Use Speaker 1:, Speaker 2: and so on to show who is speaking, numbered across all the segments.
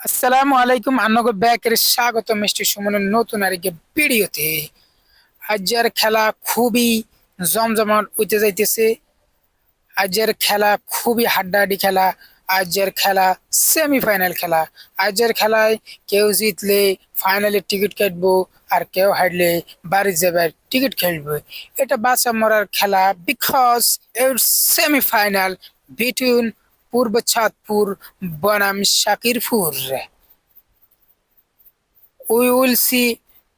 Speaker 1: আসসালামু আলাইকুম আন্নগো ব্যাকের স্বাগত মিষ্টি সুমনের নতুন আরেকটি ভিডিওতে। আজকের খেলা খুবই জমজমাট হইতে যাইতেছে। আজকের খেলা খুবই হাড্ডাহাড্ডি খেলা। আজকের খেলা সেমিফাইনাল খেলা। আজকের খেলায় কেউ জিতলে ফাইনালের টিকিট কাটবো, আর কেউ হারলে বাড়ি যাবার টিকিট খেলবে। এটা বাঁচা মরার খেলা, বিকজ ইটস সেমিফাইনাল বিটুইন পূর্ব চাঁদপুর বনাম Shakirpur. We will see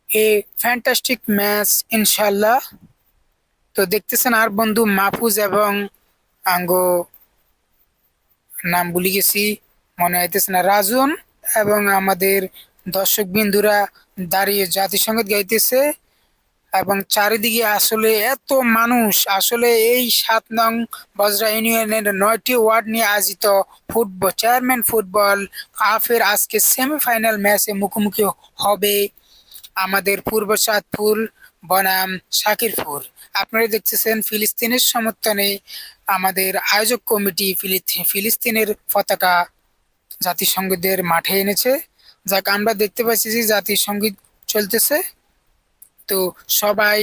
Speaker 1: a fantastic match ইনশাল্লাহ। তো দেখতেছেন আর বন্ধু মাহফুজ এবং আঙ্গো নাম ভুলে গেছি, মনে হইতেছে না, রাজন এবং আমাদের দর্শক বিন্দুরা দাঁড়িয়ে জাতিসংগীত গাইতেছে। এবং চারিদিকে আসলে এত মানুষ, আসলে এই ৭ নং বজরা ইউনিয়নের ৯টি ওয়ার্ড নিয়ে আয়োজিত ফুটবল চেয়ারম্যান ফুটবল কাপের আজকে সেমিফাইনাল ম্যাচে মুখোমুখি হবে আমাদের পূর্ব চাঁদপুর বনাম শাকিরপুর। আপনারা দেখতেছেন ফিলিস্তিনের সমর্থনে আমাদের আয়োজক কমিটি ফিলিস্তিনের পতাকা জাতিসংগীতের মাঠে এনেছে। যাক, আমরা দেখতে পাচ্ছি যে জাতিসংগীত চলতেছে। তো সবাই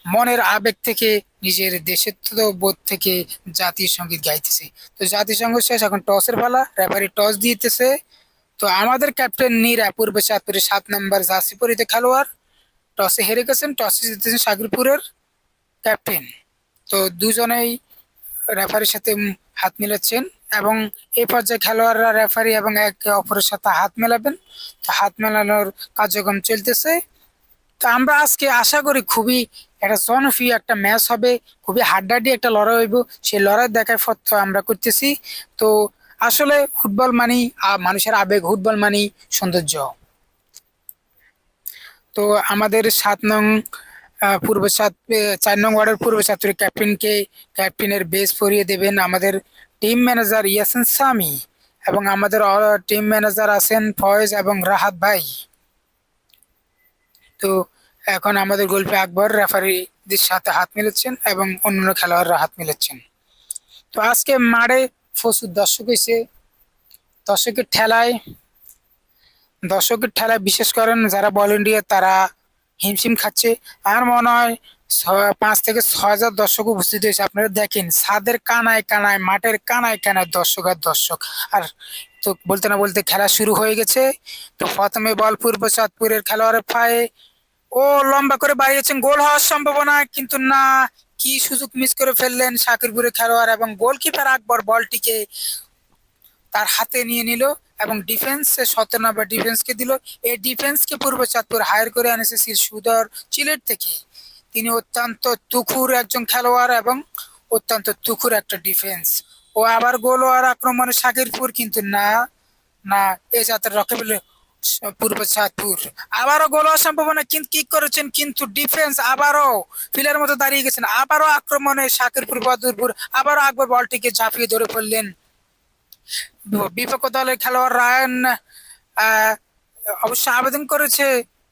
Speaker 1: মনের আবেগ থেকে, নিজের দেশত্ববোধ থেকে জাতীয় সঙ্গীত গাইতেছে। তো জাতীয় সঙ্গীত শেষ, এখন টসের পালা, রেফারি টস দিতেছে। তো আমাদের ক্যাপ্টেন নীরা পূর্ব চাঁদপুরের ৭ নম্বর জার্সি পরিহিত খেলোয়াড় টসে হেরে গেছেন। টসে জিতেছেন শাকিরপুরের ক্যাপ্টেন। তো দুজনেই রেফারির সাথে হাত মিলাচ্ছেন, এবং এই পর্যায়ে খেলোয়াড়রা রেফারি এবং একে অপরের সাথে হাত মেলাবেন। তো হাত মেলানোর কার্যক্রম চলতেছে। তো আমরা আজকে আশা করি খুবই একটা জনপ্রিয় একটা ম্যাচ হবে, খুবই হাড্ডাহাড্ডি একটা লড়াই হইব। সেই লড়াই দেখার ফত আমরা করতেছি। তো আসলে ফুটবল মানি মানুষের আবেগ, ফুটবল মানি সৌন্দর্য। তো আমাদের ৭ নং পূর্ব সাত ৪ নং ওয়ার্ডের পূর্ব ছাত্রী ক্যাপ্টেনের বেস পরিয়ে দেবেন আমাদের টিম ম্যানেজার ইয়াসিন সামি, এবং আমাদের টিম ম্যানেজার আছেন ফয়েজ এবং রাহাত ভাই। তো এখন আমাদের গোলপে আকবর রেফারিদের সাথে হাত মিলাচ্ছেন এবং অন্যান্য খেলোয়াড়রা হাত মিলাচ্ছেন। তো আজকে মাঠে প্রচুর দর্শক হয়েছে। দর্শকের ঠেলায় দর্শকের ঠেলায় বিশেষ করেন যারা ভলেন্টিয়ার, তারা হিমশিম খাচ্ছে। আমার মনে হয় ৫ থেকে ৬ হাজার দর্শক উপস্থিত হয়েছে। আপনারা দেখেন ছাদের কানায় কানায়, মাঠের কানায় কানায় দর্শক আর দর্শক। আর তো বলতে না বলতে খেলা শুরু হয়ে গেছে। তো প্রথমে বল পূর্ব চাঁদপুরের খেলোয়াড়ের পায়ে, ও লম্বা করে বাড়িয়েছেন, গোল হওয়ার সম্ভাবনা, কিন্তু না, কি সুযোগ মিস করে ফেললেন শাকিরপুরের খেলোয়াড়, এবং গোলকিপার আকবর বলটিকে তার হাতে নিয়ে নিল এবং ডিফেন্সে ১৭ নম্বর ডিফেন্সকে দিল। এই ডিফেন্সকে পূর্ব চাঁদপুর হায়ার করে আনেছে সুদর চিলেট থেকে। তিনি অত্যন্ত তুখুর একজন খেলোয়াড় এবং অত্যন্ত তুখুর একটা ডিফেন্স। ও আবার গোল আর আক্রমণে শাকিরপুর, কিন্তু না, না, এ যাত্রা রক্ষা পেল পূর্ব চাঁদপুর। আবারও গোল হওয়ার সম্ভাবনা, কিন্তু কি করেছেন, কিন্তু ডিফেন্স আবারও ফিলার মতো দাঁড়িয়ে গেছেন। আবারও আক্রমণে শাকিরপুর বদরপুর, আবারও আকবর বলটিকে ঝাঁপিয়ে ধরে ফেললেন। বিপক্ষ দলের খেলোয়াড় রায়ান আহ, অবশ্য আবেদন করেছে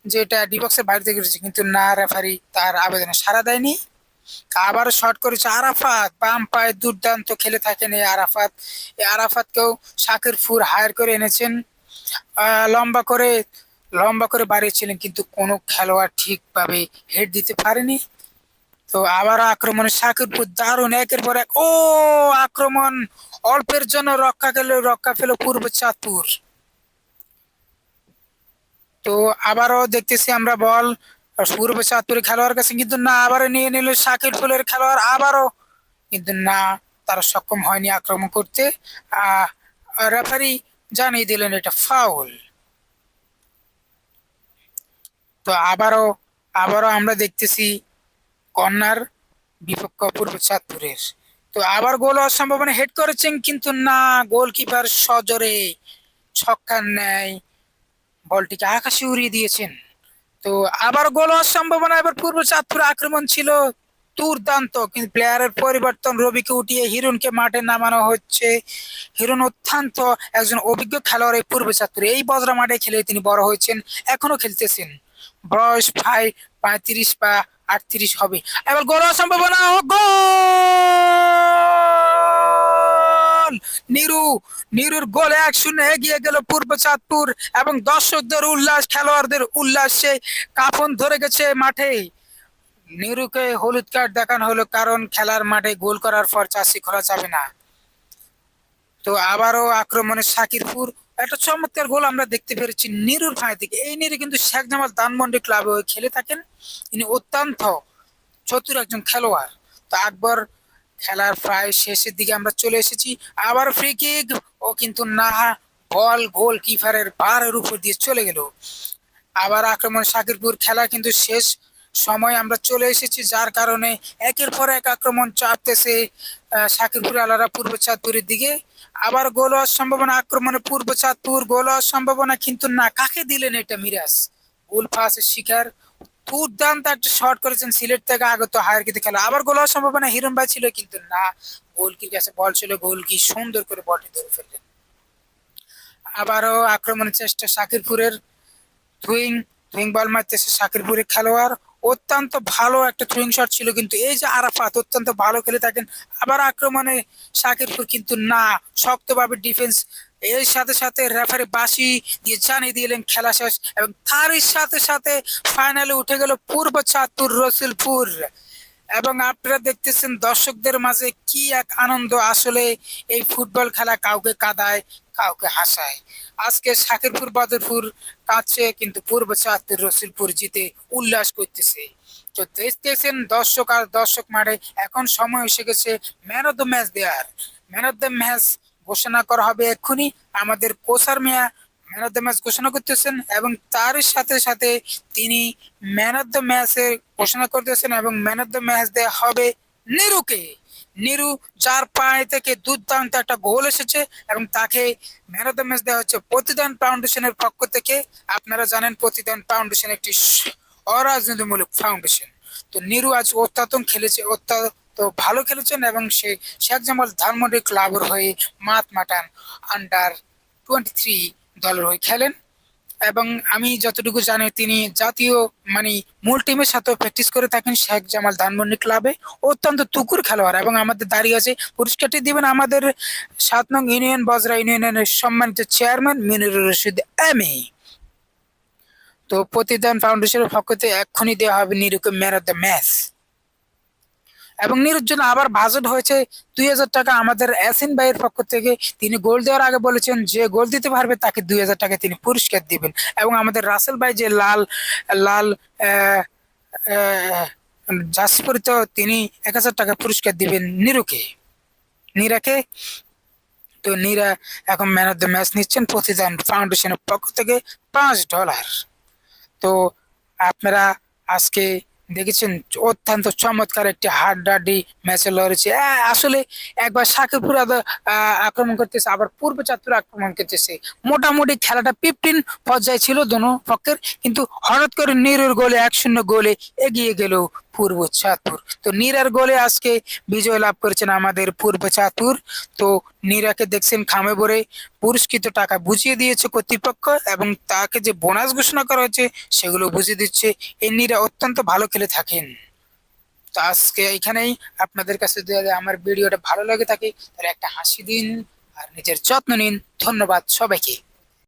Speaker 1: যে এটা ডিবক্সের বাইরে থেকে এসেছে, কিন্তু না, রেফারি তার আবেদনে সাড়া দেয়নি। আবারও শট করেছে আরাফাত, বাম পায়ে দুর্দান্ত খেলে থাকেন এই আরাফাত। এই আরাফাতকেও শাকিরপুর হায়ার করে এনেছেন। লম্বা করে বাড়িয়েছিলেন, কিন্তু কোনো খেলোয়াড় ঠিকভাবে হেড দিতে পারেনি। তো আবারও আক্রমণে শাকিরপুর দারুণ একের পর এক, ও আক্রমণ, অল্পের জন্য রক্ষা পেল পূর্ব চাঁদপুর। তো আবারও দেখতেছি আমরা বল পূর্ব চাঁদপুরের খেলোয়াড় কাছে, কিন্তু না, আবারও নিয়ে নিল শাকিরপুরের খেলোয়াড়, আবারও, কিন্তু না, তারা সক্ষম হয়নি আক্রমণ করতে। আহ রেফারি জানিয়ে দিলেন এটা ফাউল। তো আবারও আমরা দেখতেছি কর্নার বিপক্ষ পূর্ব চাঁদপুরের। তো আবার গোল হওয়ার সম্ভাবনা, হেড করেছেন, কিন্তু না, গোলকিপার সজোরে ছক্কার ন্যায় বলটিকে আকাশে উড়িয়ে দিয়েছেন। তো আবার গোল হওয়ার সম্ভাবনা, এবার পূর্ব চাঁদপুর আক্রমণ ছিল দুর্দান্ত, কিন্তু প্লেয়ারের পরিবর্তন, রবিকে উঠিয়ে হিরণকে মাঠে নামানো হচ্ছে। হিরণ অত্যন্ত একজন অভিজ্ঞ খেলোয়াড় এই পূর্ব চাঁদপুরে, এই বজরা মাঠে খেলে তিনি বড় হয়েছেন, এখনো খেলতেছেন। বয়স প্রায় ৩৫ বা ৩৮ হবে। এবার গোল হওয়ার সম্ভাবনা, ও গোল! গোল। নিরু নিরুর গোলে 1-0 এগিয়ে গেল পূর্ব চাঁদপুর এবং দর্শকদের উল্লাস, খেলোয়াড়দের উল্লাসে কাঁপন ধরে গেছে মাঠে। নিরুকে হলুদ কার্ড দেখানো হলো, কারণ খেলার মাঠে গোল করার পর চাষি খোলা যাবে না। তো আবারও আক্রমণে শাকিরপুর, একটা চমৎকার গোল আমরা দেখতে পেরেছি নিরুর ভাই থেকে। এই নিরু কিন্তু শেখ জামাল ধানমন্ডি ক্লাবে খেলে থাকেন, তিনি অত্যন্ত চতুর একজন খেলোয়াড়। তো আকবর, খেলার প্রায় শেষের দিকে আমরা চলে এসেছি। আবার ফ্রি কিক, ও কিন্তু না, বল গোল কিপারের বারের উপর দিয়ে চলে গেল। আবার আক্রমণ শাকিরপুর, খেলা কিন্তু শেষ সময় আমরা চলে এসেছি, যার কারণে একের পর এক আক্রমণ চাপতেছে শাকিরপুর আলারা পূর্ব চাঁদপুরের দিকে। আবার গোল হওয়ার সম্ভাবনা, আক্রমণে পূর্ব চাঁদপুর, গোল হওয়ার সম্ভাবনা কিন্তু না। কাকে দিলেন এটা? মিরাজ গোল পাসের শিকার, দুর্দান্ত একটা শট করেছেন সিলেট থেকে আগত হায়ার কিন্তু খেলা। আবার গোল হওয়ার সম্ভাবনা হিরণ ভাই ছিল, কিন্তু না, গোলকির কাছে বল ছিল, গোল কি সুন্দর করে বলটি ধরে ফেললেন। আবারও আক্রমণের চেষ্টা শাকিরপুরের, থুইং থুইং বল মারতেছে শাকিরপুরের খেলোয়াড়, অত্যন্ত ভালো একটা থ্রুইং শট ছিল, কিন্তু এই যে আরাফাত অত্যন্ত ভালো খেলে থাকেন। আবার আক্রমণে শাকিরপুর, কিন্তু না, শক্তভাবে ডিফেন্স। এর সাথে সাথে রেফারি বাঁশি দিয়ে জানিয়ে দিলেন খেলা শেষ, এবং তারই সাথে সাথে ফাইনালে উঠে গেল পূর্ব চাঁদপুর রসুলপুর। এবং আপনারা দেখতেছেন দর্শকদের মাঝে কি এক আনন্দ। আসলে এই ফুটবল খেলা কাউকে কাঁদায়, কাউকে হাসায়। আজকে শাকিরপুর বাদরপুর কাছে, কিন্তু পূর্ব চাঁদপুর রসুলপুর জিতে উল্লাস করতেছে। তো দেখতেছেন দর্শক আর দর্শক মাঠে। এখন সময় এসে গেছে ম্যান অফ দ্য ম্যাচ দেওয়ার। ম্যান অফ দ্য ম্যাচ ঘোষণা করা হবে এক্ষুনি। আমাদের কোসার মিয়া ম্যান অফ দ্য ম্যাচ ঘোষণা করতেছেন, এবং তার সাথে সাথে তিনি ম্যান অফ দ্য ম্যাচের ঘোষণা করতেছেন, এবং ম্যান অফ দ্য ম্যাচ দেওয়া হবে নিরুকে। নিরু, যার পায়ে থেকে দুর্দান্ত একটা গোল এসেছে, এবং তাকে ম্যান অফ দ্য ম্যাচ দেওয়া হচ্ছে প্রতিদান ফাউন্ডেশনের পক্ষ থেকে। আপনারা জানেন প্রতিদান ফাউন্ডেশন একটি অরাজনীতিমূলক ফাউন্ডেশন। তো নিরু আজ অত্যন্ত খেলেছে, অত্যন্ত ভালো খেলেছেন, এবং সে শেখ জামাল ধানমন্ডি ক্লাবের হয়ে মাত মাটান আন্ডার-23 দলের হয়ে খেলেন। এবং আমি যতটুকু জানি তিনি জাতীয় মানে মূল টিমের সাথেও প্র্যাকটিস করে থাকেন শেখ জামাল ধানমন্ডি ক্লাবে। অত্যন্ত তুকুর খেলোয়াড়। এবং আমাদের দাঁড়িয়ে আছে, পুরস্কারটি দিবেন আমাদের 7 নং ইউনিয়ন বজরা ইউনিয়নের সম্মানিত চেয়ারম্যান মিনুরুর রশিদ এমএ। তো প্রতিদান ফাউন্ডেশনের পক্ষ থেকে এক্ষুনি দেওয়া হবে নিরুকে ম্যান অফ দ্য ম্যাচ। এবং নিরুর জন্য আবার বাজেট হয়েছে 2,000 টাকা আমাদের ইয়াসিন ভাইয়ের পক্ষ থেকে। তিনি গোল দেওয়ার আগে বলেছেন যে গোল দিতে পারবে তাকে 2,000 টাকা তিনি পুরস্কার দিবেন। এবং আমাদের রাসেল ভাই যে লাল লাল আহ, আহ, জার্সি পরিত, তিনি 1,000 টাকা পুরস্কার দিবেন নিরুকে, নীরাকে। তো নীরা এখন ম্যান অফ দ্য ম্যাচ নিচ্ছেন প্রতিদান ফাউন্ডেশনের পক্ষ থেকে $5। তো আপনারা আজকে দেখেছেন অত্যন্ত চমৎকার একটি হাড্ডাহাড্ডি ম্যাচে লড়েছে। আসলে একবার শাকিরপুর আক্রমণ করতেছে, আবার পূর্ব চাঁদপুর আক্রমণ করতেছে। মোটামুটি খেলাটা 15 পর্যায়ে ছিল দোনো পক্ষের, কিন্তু হঠাৎ করে নিরুর গোলে 1-0 গোলে এগিয়ে গেল পূর্ব চাঁদপুর। তো নীরার গোলে আজকে বিজয় লাভ করেছেন আমাদের পূর্ব চাঁদপুর। তো নীরাকে দেখছেন খামে ভরে পুরস্কৃত টাকা বুঝিয়ে দিয়েছে কর্তৃপক্ষ, এবং তাকে যে বোনাস ঘোষণা করা হয়েছে সেগুলো বুঝিয়ে দিচ্ছে। এই নীরা অত্যন্ত ভালো খেলে থাকেন। তো আজকে এখানেই, আপনাদের কাছে যদি আমার ভিডিওটা ভালো লাগে থাকে তাহলে একটা হাসি দিন আর নিজের যত্ন নিন। ধন্যবাদ সবাইকে।